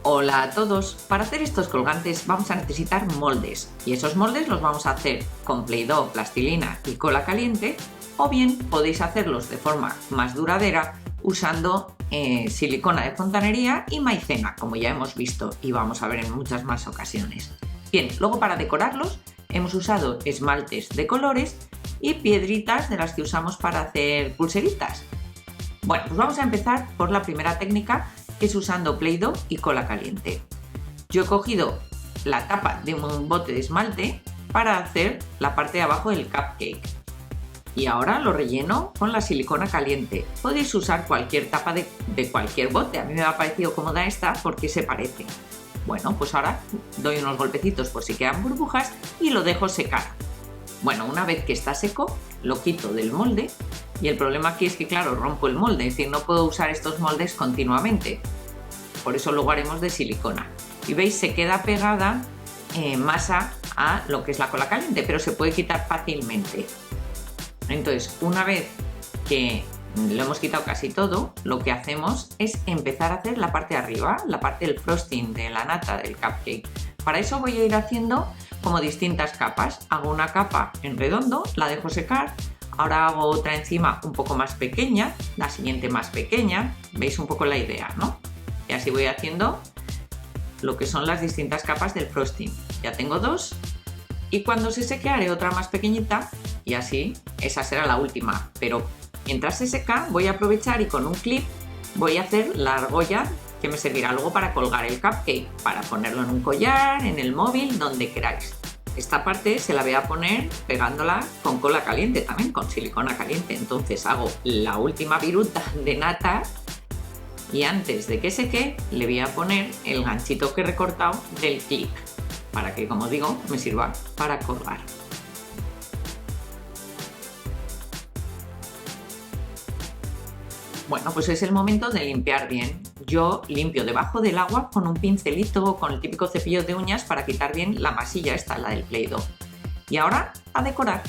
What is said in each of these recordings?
Hola a todos, para hacer estos colgantes vamos a necesitar moldes y esos moldes los vamos a hacer con Play-Doh, plastilina y cola caliente, o bien podéis hacerlos de forma más duradera usando silicona de fontanería y maicena, como ya hemos visto y vamos a ver en muchas más ocasiones. Bien, luego para decorarlos hemos usado esmaltes de colores y piedritas de las que usamos para hacer pulseritas. Bueno, pues vamos a empezar por la primera técnica, que es usando Play-Doh y cola caliente. Yo he cogido la tapa de un bote de esmalte para hacer la parte de abajo del cupcake y ahora lo relleno con la silicona caliente. Podéis usar cualquier tapa de cualquier bote, a mí me ha parecido cómoda esta porque se parece. Bueno, pues ahora doy unos golpecitos por si quedan burbujas y lo dejo secar. Bueno, una vez que está seco, lo quito del molde y el problema aquí es que, claro, rompo el molde, es decir, no puedo usar estos moldes continuamente. Por eso luego haremos de silicona. Y veis, se queda pegada masa a lo que es la cola caliente, pero se puede quitar fácilmente. Entonces, una vez que lo hemos quitado casi todo, lo que hacemos es empezar a hacer la parte de arriba, la parte del frosting de la nata del cupcake. Para eso voy a ir haciendo como distintas capas. Hago una capa en redondo, la dejo secar, ahora hago otra encima un poco más pequeña, la siguiente más pequeña, veis un poco la idea, ¿no? Y así voy haciendo lo que son las distintas capas del frosting. Ya tengo dos y cuando se seque haré otra más pequeñita y así esa será la última, pero mientras se seca voy a aprovechar y con un clip voy a hacer la argolla que me servirá luego para colgar el cupcake, para ponerlo en un collar, en el móvil, donde queráis. Esta parte se la voy a poner pegándola con cola caliente, también con silicona caliente. Entonces hago la última viruta de nata y antes de que seque le voy a poner el ganchito que he recortado del clip para que, como digo, me sirva para colgar. Bueno, pues es el momento de limpiar bien. Yo limpio debajo del agua con un pincelito o con el típico cepillo de uñas para quitar bien la masilla esta, la del Play-Doh. Y ahora a decorar.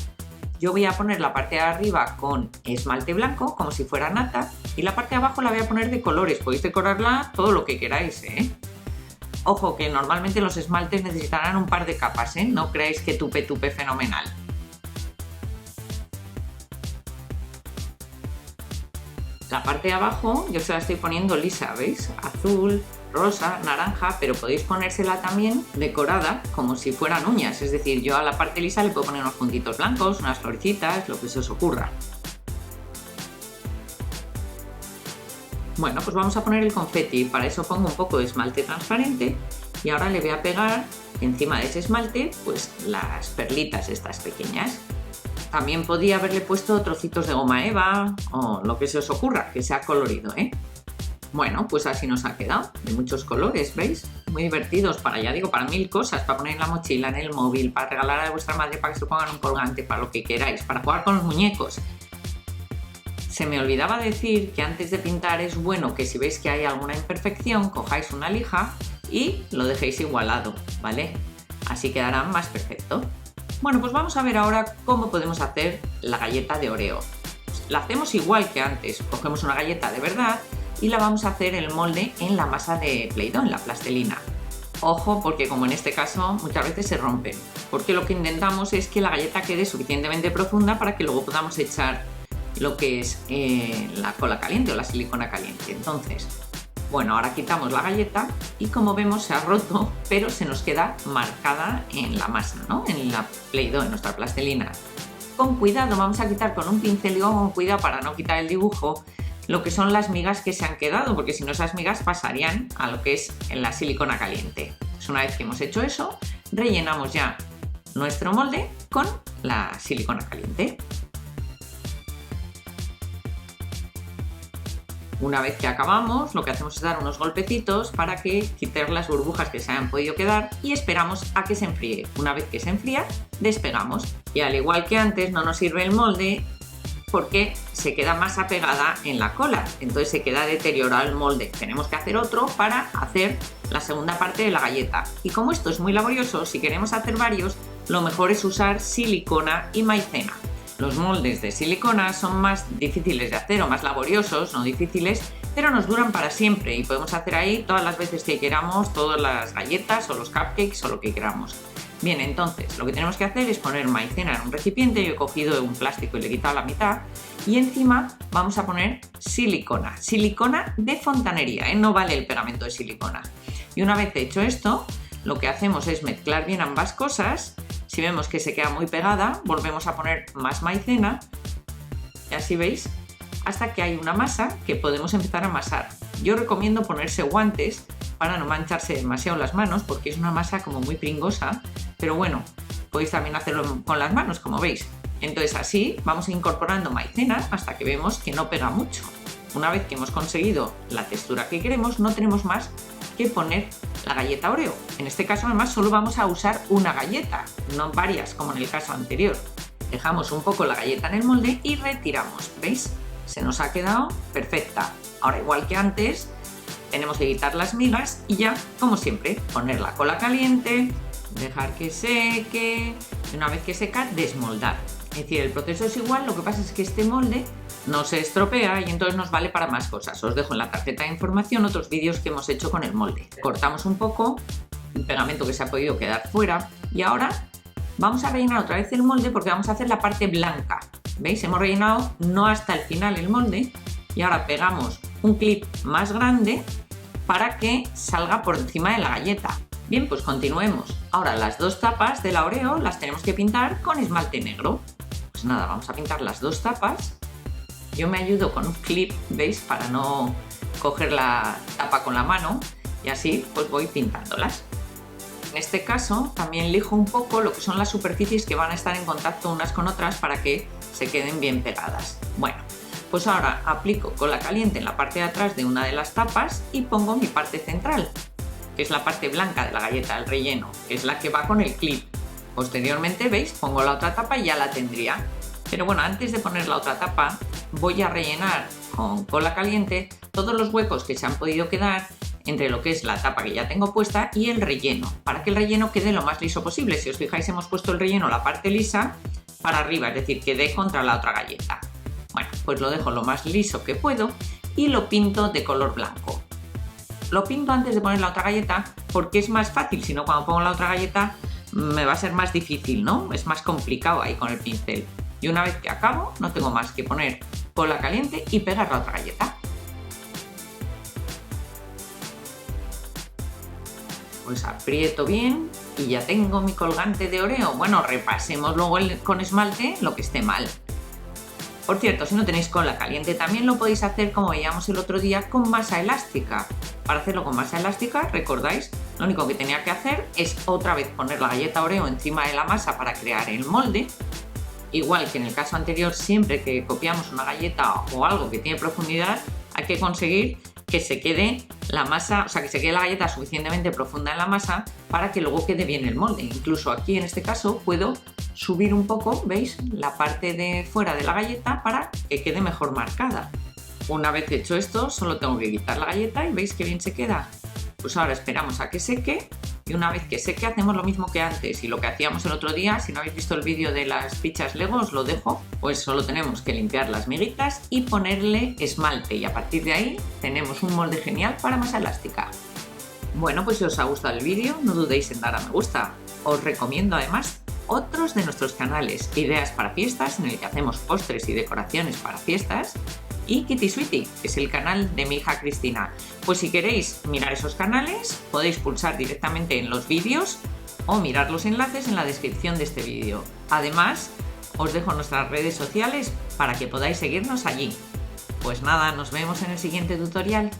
Yo voy a poner la parte de arriba con esmalte blanco, como si fuera nata, y la parte de abajo la voy a poner de colores. Podéis decorarla todo lo que queráis, ¿eh? Ojo, que normalmente los esmaltes necesitarán un par de capas, ¿eh? No creáis que tupe fenomenal. La parte de abajo yo se la estoy poniendo lisa, ¿veis? Azul, rosa, naranja, pero podéis ponérsela también decorada como si fueran uñas. Es decir, yo a la parte lisa le puedo poner unos puntitos blancos, unas florecitas, lo que se os ocurra. Bueno, pues vamos a poner el confeti. Para eso pongo un poco de esmalte transparente y ahora le voy a pegar encima de ese esmalte pues las perlitas estas pequeñas. También podía haberle puesto trocitos de goma eva o lo que se os ocurra, que sea colorido, ¿eh? Bueno, pues así nos ha quedado, de muchos colores, ¿veis? Muy divertidos para, ya digo, para mil cosas, para poner en la mochila, en el móvil, para regalar a vuestra madre para que se pongan un colgante, para lo que queráis, para jugar con los muñecos. Se me olvidaba decir que antes de pintar es bueno que si veis que hay alguna imperfección, cojáis una lija y lo dejéis igualado, ¿vale? Así quedará más perfecto. Bueno, pues vamos a ver ahora cómo podemos hacer la galleta de Oreo. La hacemos igual que antes, cogemos una galleta de verdad y la vamos a hacer el molde en la masa de Play-Doh, en la plastilina. Ojo, porque como en este caso muchas veces se rompen, porque lo que intentamos es que la galleta quede suficientemente profunda para que luego podamos echar lo que es la cola caliente o la silicona caliente. Entonces, bueno, ahora quitamos la galleta y como vemos se ha roto, pero se nos queda marcada en la masa, ¿no? En la Play-Doh, en nuestra plastilina. Con cuidado, vamos a quitar con un pincel y con cuidado para no quitar el dibujo lo que son las migas que se han quedado, porque si no esas migas pasarían a lo que es en la silicona caliente. Pues una vez que hemos hecho eso, rellenamos ya nuestro molde con la silicona caliente. Una vez que acabamos, lo que hacemos es dar unos golpecitos para que quitar las burbujas que se hayan podido quedar y esperamos a que se enfríe. Una vez que se enfría, despegamos. Y al igual que antes, no nos sirve el molde porque se queda masa pegada en la cola, entonces se queda deteriorado el molde. Tenemos que hacer otro para hacer la segunda parte de la galleta. Y como esto es muy laborioso, si queremos hacer varios, lo mejor es usar silicona y maicena. Los moldes de silicona son más difíciles de hacer o más laboriosos, no difíciles, pero nos duran para siempre y podemos hacer ahí todas las veces que queramos, todas las galletas o los cupcakes o lo que queramos. Bien, entonces lo que tenemos que hacer es poner maicena en un recipiente. Yo he cogido un plástico y le he quitado la mitad y encima vamos a poner silicona, silicona de fontanería, no vale el pegamento de silicona. Y una vez hecho esto, lo que hacemos es mezclar bien ambas cosas. Si vemos que se queda muy pegada, volvemos a poner más maicena y así veis, hasta que hay una masa que podemos empezar a amasar. Yo recomiendo ponerse guantes para no mancharse demasiado las manos porque es una masa como muy pringosa, pero bueno, podéis también hacerlo con las manos, como veis. Entonces así vamos incorporando maicena hasta que vemos que no pega mucho. Una vez que hemos conseguido la textura que queremos, no tenemos más que poner la galleta Oreo. En este caso además solo vamos a usar una galleta, no varias como en el caso anterior. Dejamos un poco la galleta en el molde y retiramos, ¿veis? Se nos ha quedado perfecta. Ahora, igual que antes, tenemos que quitar las migas y ya, como siempre, poner la cola caliente, dejar que seque y una vez que seca, desmoldar. Es decir, el proceso es igual, lo que pasa es que este molde no se estropea y entonces nos vale para más cosas. Os dejo en la tarjeta de información otros vídeos que hemos hecho con el molde. Cortamos un poco el pegamento que se ha podido quedar fuera y ahora vamos a rellenar otra vez el molde porque vamos a hacer la parte blanca. ¿Veis? Hemos rellenado no hasta el final el molde y ahora pegamos un clip más grande para que salga por encima de la galleta. Bien, pues continuemos. Ahora las dos tapas de la Oreo las tenemos que pintar con esmalte negro. Pues nada, vamos a pintar las dos tapas. Yo me ayudo con un clip, ¿veis? Para no coger la tapa con la mano y así pues voy pintándolas. En este caso también lijo un poco lo que son las superficies que van a estar en contacto unas con otras para que se queden bien pegadas. Bueno, pues ahora aplico cola caliente en la parte de atrás de una de las tapas y pongo mi parte central, que es la parte blanca de la galleta, el relleno, que es la que va con el clip. Posteriormente, ¿veis? Pongo la otra tapa y ya la tendría. Pero bueno, antes de poner la otra tapa, voy a rellenar con cola caliente todos los huecos que se han podido quedar entre lo que es la tapa que ya tengo puesta y el relleno, para que el relleno quede lo más liso posible. Si os fijáis, hemos puesto el relleno, la parte lisa, para arriba, es decir, que dé contra la otra galleta. Bueno, pues lo dejo lo más liso que puedo y lo pinto de color blanco. Lo pinto antes de poner la otra galleta porque es más fácil, si no cuando pongo la otra galleta me va a ser más difícil, ¿no? Es más complicado ahí con el pincel. Y una vez que acabo, no tengo más que poner cola caliente y pegar la otra galleta. Pues aprieto bien y ya tengo mi colgante de Oreo. Bueno, repasemos luego con esmalte lo que esté mal. Por cierto, si no tenéis cola caliente, también lo podéis hacer como veíamos el otro día con masa elástica. Para hacerlo con masa elástica, ¿recordáis? Lo único que tenía que hacer es otra vez poner la galleta Oreo encima de la masa para crear el molde. Igual que en el caso anterior, siempre que copiamos una galleta o algo que tiene profundidad, hay que conseguir que se quede la masa, o sea, que se quede la galleta suficientemente profunda en la masa para que luego quede bien el molde. Incluso aquí en este caso puedo subir un poco, ¿veis? La parte de fuera de la galleta para que quede mejor marcada. Una vez hecho esto, solo tengo que quitar la galleta y veis que bien se queda. Pues ahora esperamos a que seque y una vez que seque hacemos lo mismo que antes y lo que hacíamos el otro día. Si no habéis visto el vídeo de las fichas Lego os lo dejo, pues solo tenemos que limpiar las miguitas y ponerle esmalte y a partir de ahí tenemos un molde genial para masa elástica. Bueno, pues si os ha gustado el vídeo no dudéis en dar a me gusta. Os recomiendo además otros de nuestros canales, Ideas para Fiestas, en el que hacemos postres y decoraciones para fiestas, y Kitty Sweetie, que es el canal de mi hija Cristina. Pues si queréis mirar esos canales, podéis pulsar directamente en los vídeos o mirar los enlaces en la descripción de este vídeo. Además, os dejo nuestras redes sociales para que podáis seguirnos allí. Pues nada, nos vemos en el siguiente tutorial.